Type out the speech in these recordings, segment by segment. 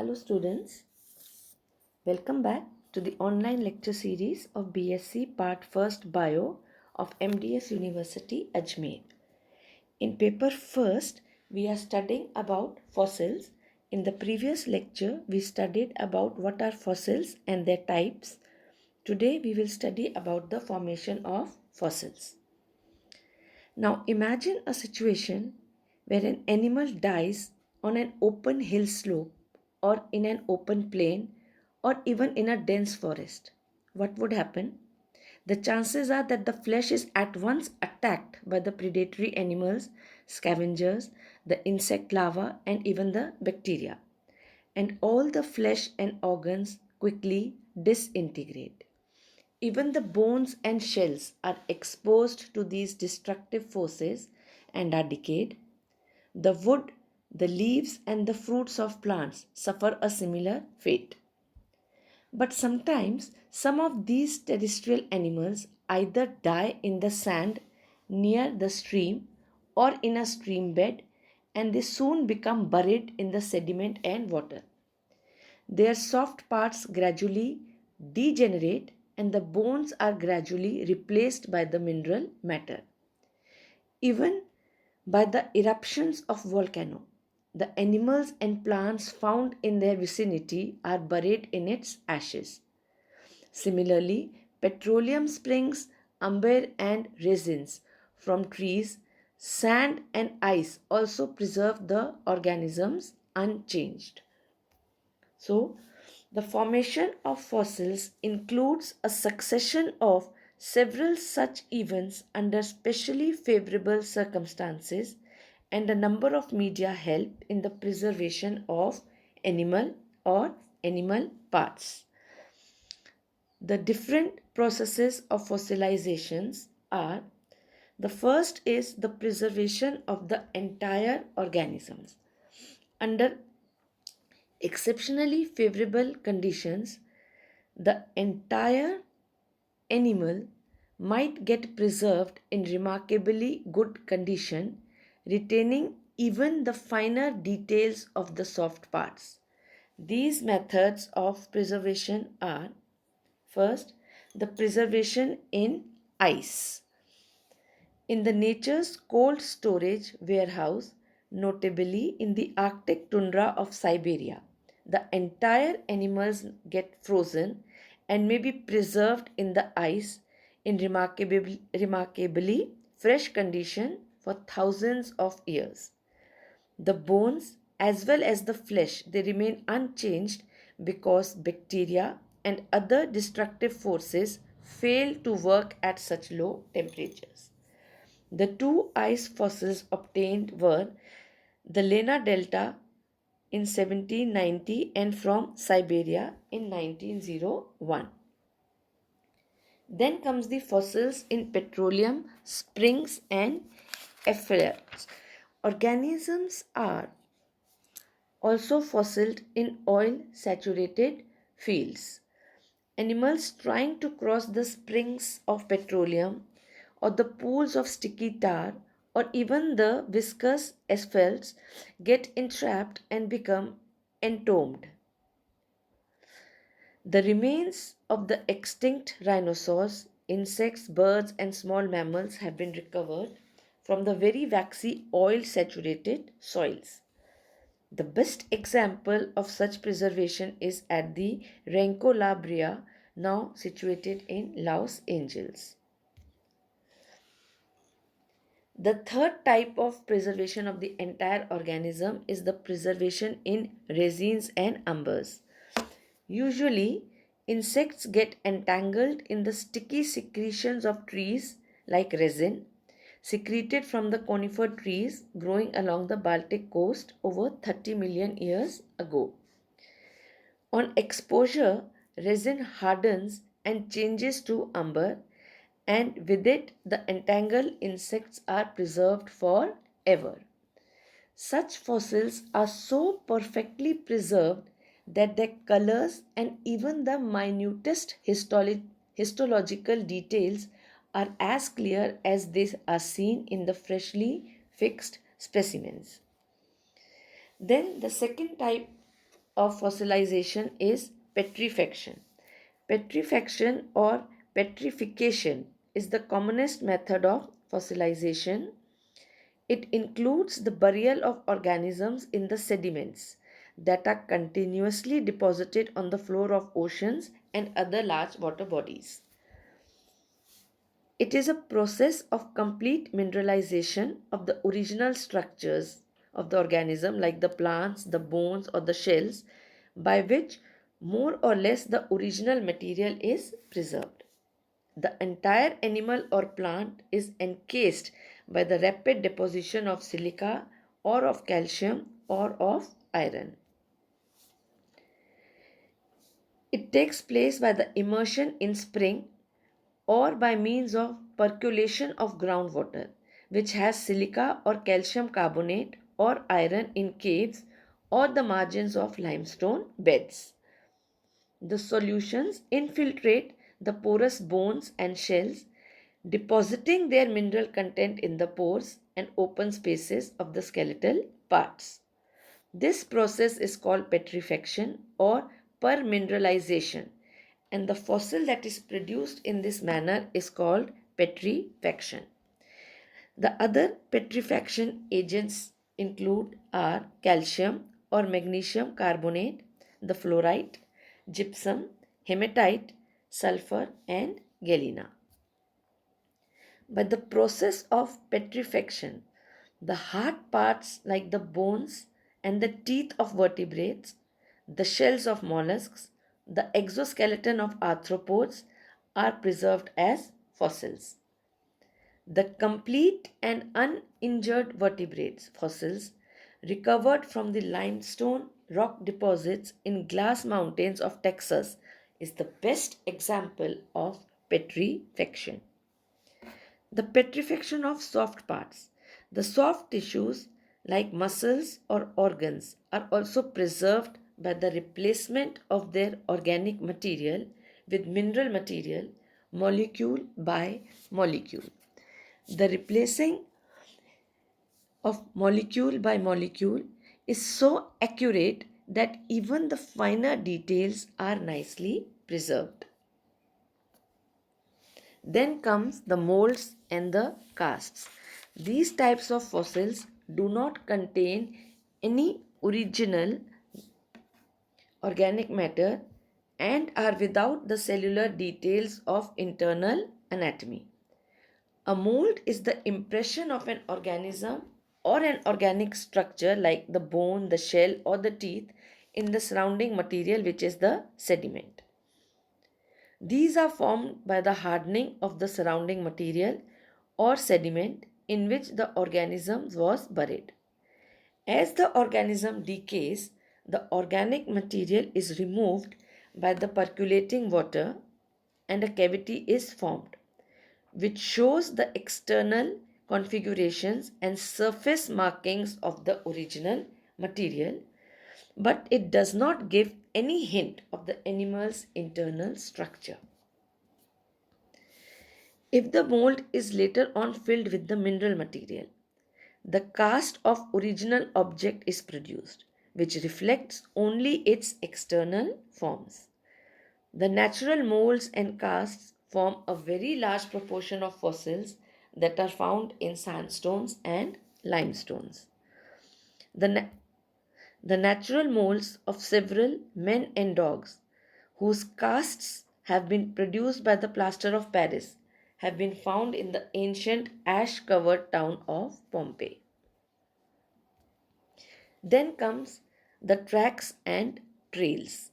Hello students, welcome back to the online lecture series of BSc Part 1st Bio of MDS University Ajmer. In paper 1st, we are studying about fossils. In the previous lecture, we studied about what are fossils and their types. Today, we will study about the formation of fossils. Now, imagine a situation where an animal dies on an open hill slope or in an open plain or even in a dense forest. What would happen? The chances are that the flesh is at once attacked by the predatory animals, scavengers, the insect larvae, and even the bacteria. And all the flesh and organs quickly disintegrate. Even the bones and shells are exposed to these destructive forces and are decayed. The wood, the leaves, and the fruits of plants suffer a similar fate. But sometimes some of these terrestrial animals either die in the sand near the stream or in a stream bed, and they soon become buried in the sediment and water. Their soft parts gradually degenerate and the bones are gradually replaced by the mineral matter. Even by the eruptions of volcano, the animals and plants found in their vicinity are buried in its ashes. Similarly, petroleum springs, amber and resins from trees, sand and ice also preserve the organisms unchanged. So, the formation of fossils includes a succession of several such events under specially favorable circumstances, and a number of media help in the preservation of animal or animal parts. The different processes of fossilizations are: the first is the preservation of the entire organisms. Under exceptionally favorable conditions, the entire animal might get preserved in remarkably good condition, retaining even the finer details of the soft parts. These methods of preservation are: first, the preservation in ice. In the nature's cold storage warehouse, notably in the Arctic tundra of Siberia, the entire animals get frozen and may be preserved in the ice in remarkably fresh condition for thousands of years. The bones as well as the flesh, they remain unchanged because bacteria and other destructive forces fail to work at such low temperatures. The two ice fossils obtained were the Lena Delta in 1790 and from Siberia in 1901. Then comes the fossils in petroleum springs and effluents. Organisms are also fossiled in oil saturated fields. Animals trying to cross the springs of petroleum or the pools of sticky tar or even the viscous asphalts get entrapped and become entombed. The remains of the extinct rhinoceros, insects, birds, and small mammals have been recovered from the very waxy oil saturated soils. The best example of such preservation is at the Renko La Brea, now situated in Los Angeles. The third type of preservation of the entire organism is the preservation in resins and umbers. Usually, insects get entangled in the sticky secretions of trees like resin, secreted from the conifer trees growing along the Baltic coast over 30 million years ago. On exposure, resin hardens and changes to umber, and with it, the entangled insects are preserved forever. Such fossils are so perfectly preserved that their colors and even the minutest histological details are as clear as they are seen in the freshly fixed specimens. Then the second type of fossilization is petrifaction. Petrifaction or petrification is the commonest method of fossilization. It includes the burial of organisms in the sediments that are continuously deposited on the floor of oceans and other large water bodies. It is a process of complete mineralization of the original structures of the organism, like the plants, the bones, or the shells, by which more or less the original material is preserved. The entire animal or plant is encased by the rapid deposition of silica or of calcium or of iron. It takes place by the immersion in spring or by means of percolation of groundwater, which has silica or calcium carbonate or iron in caves or the margins of limestone beds. The solutions infiltrate the porous bones and shells, depositing their mineral content in the pores and open spaces of the skeletal parts. This process is called petrifaction or permineralization, and the fossil that is produced in this manner is called petrifaction. The other petrifaction agents include are calcium or magnesium carbonate, the fluorite, gypsum, hematite, sulfur, and galena. By the process of petrifaction, the hard parts like the bones and the teeth of vertebrates, the shells of mollusks, the exoskeleton of arthropods are preserved as fossils. The complete and uninjured vertebrates fossils recovered from the limestone rock deposits in glass mountains of Texas is the best example of petrifaction. The petrifaction of soft parts. The soft tissues, like muscles or organs, are also preserved by the replacement of their organic material with mineral material, molecule by molecule. The replacing of molecule by molecule is so accurate that even the finer details are nicely preserved. Then comes the molds and the casts. These types of fossils do not contain any original organic matter and are without the cellular details of internal anatomy. A mold is the impression of an organism or an organic structure like the bone, the shell, or the teeth in the surrounding material, which is the sediment. These are formed by the hardening of the surrounding material or sediment in which the organism was buried. As the organism decays, the organic material is removed by the percolating water and a cavity is formed, which shows the external configurations and surface markings of the original material, but it does not give any hint of the animal's internal structure. If the mold is later on filled with the mineral material, the cast of original object is produced, which reflects only its external forms. The natural molds and casts form a very large proportion of fossils that are found in sandstones and limestones. The, na- the natural molds of several men and dogs, whose casts have been produced by the plaster of Paris, have been found in the ancient ash covered town of Pompeii. Then comes the tracks and trails.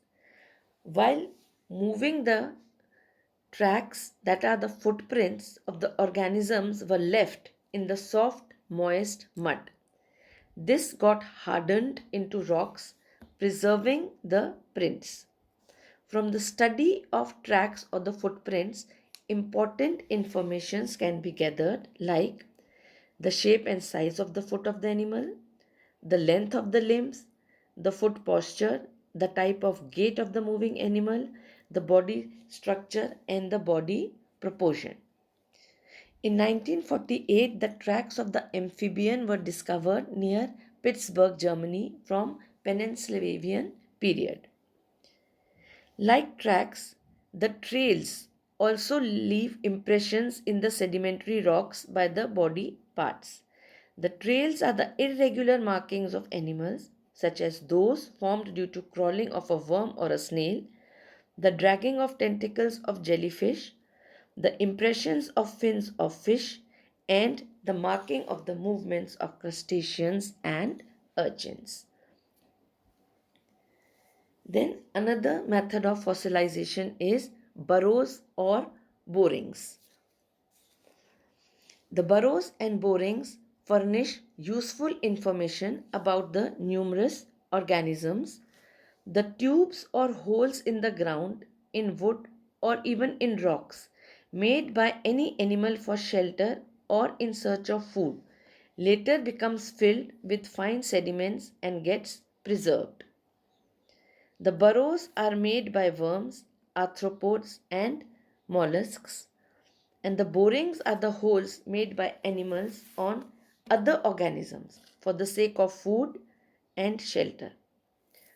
While moving, the tracks, that are the footprints of the organisms, were left in the soft, moist mud. This got hardened into rocks, preserving the prints. From the study of tracks or the footprints, important informations can be gathered, like the shape and size of the foot of the animal, the length of the limbs, the foot posture, the type of gait of the moving animal, the body structure, and the body proportion. In 1948, the tracks of the amphibian were discovered near Pittsburgh, Germany, from Pennsylvania period. Like tracks, the trails also leave impressions in the sedimentary rocks by the body parts. The trails are the irregular markings of animals, such as those formed due to crawling of a worm or a snail, the dragging of tentacles of jellyfish, the impressions of fins of fish, and the marking of the movements of crustaceans and urchins. Then another method of fossilization is burrows or borings. The burrows and borings furnish useful information about the numerous organisms. The tubes or holes in the ground, in wood, or even in rocks, made by any animal for shelter or in search of food, later becomes filled with fine sediments and gets preserved. The burrows are made by worms, arthropods, and mollusks, and the borings are the holes made by animals on other organisms for the sake of food and shelter.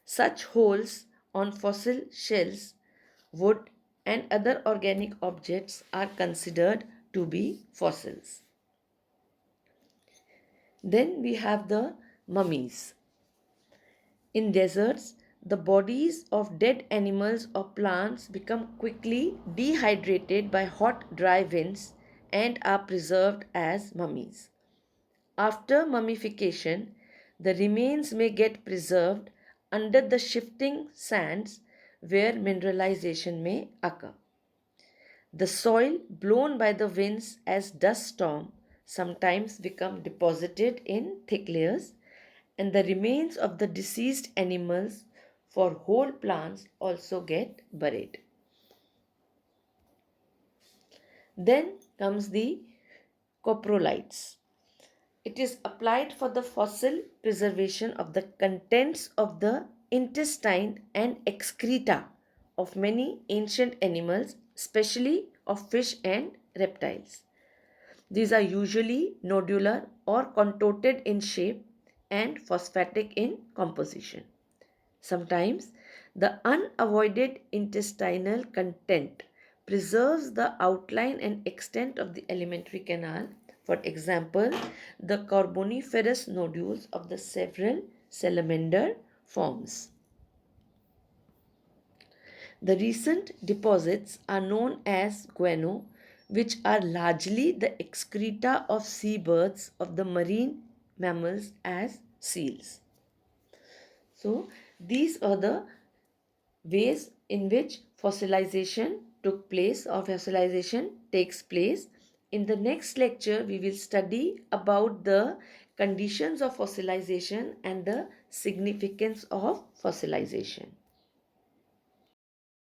Such holes on fossil shells, wood, and other organic objects are considered to be fossils. Then we have the mummies. In deserts, the bodies of dead animals or plants become quickly dehydrated by hot, dry winds and are preserved as mummies. After mummification, the remains may get preserved under the shifting sands where mineralization may occur. The soil blown by the winds as dust storm sometimes become deposited in thick layers, and the remains of the deceased animals for whole plants also get buried. Then comes the coprolites. It is applied for the fossil preservation of the contents of the intestine and excreta of many ancient animals, especially of fish and reptiles. These are usually nodular or contorted in shape and phosphatic in composition. Sometimes the unavoided intestinal content preserves the outline and extent of the alimentary canal. For example, the carboniferous nodules of the several salamander forms. The recent deposits are known as guano, which are largely the excreta of seabirds of the marine mammals as seals. So, these are the ways in which fossilization took place or fossilization takes place. In the next lecture, we will study about the conditions of fossilization and the significance of fossilization.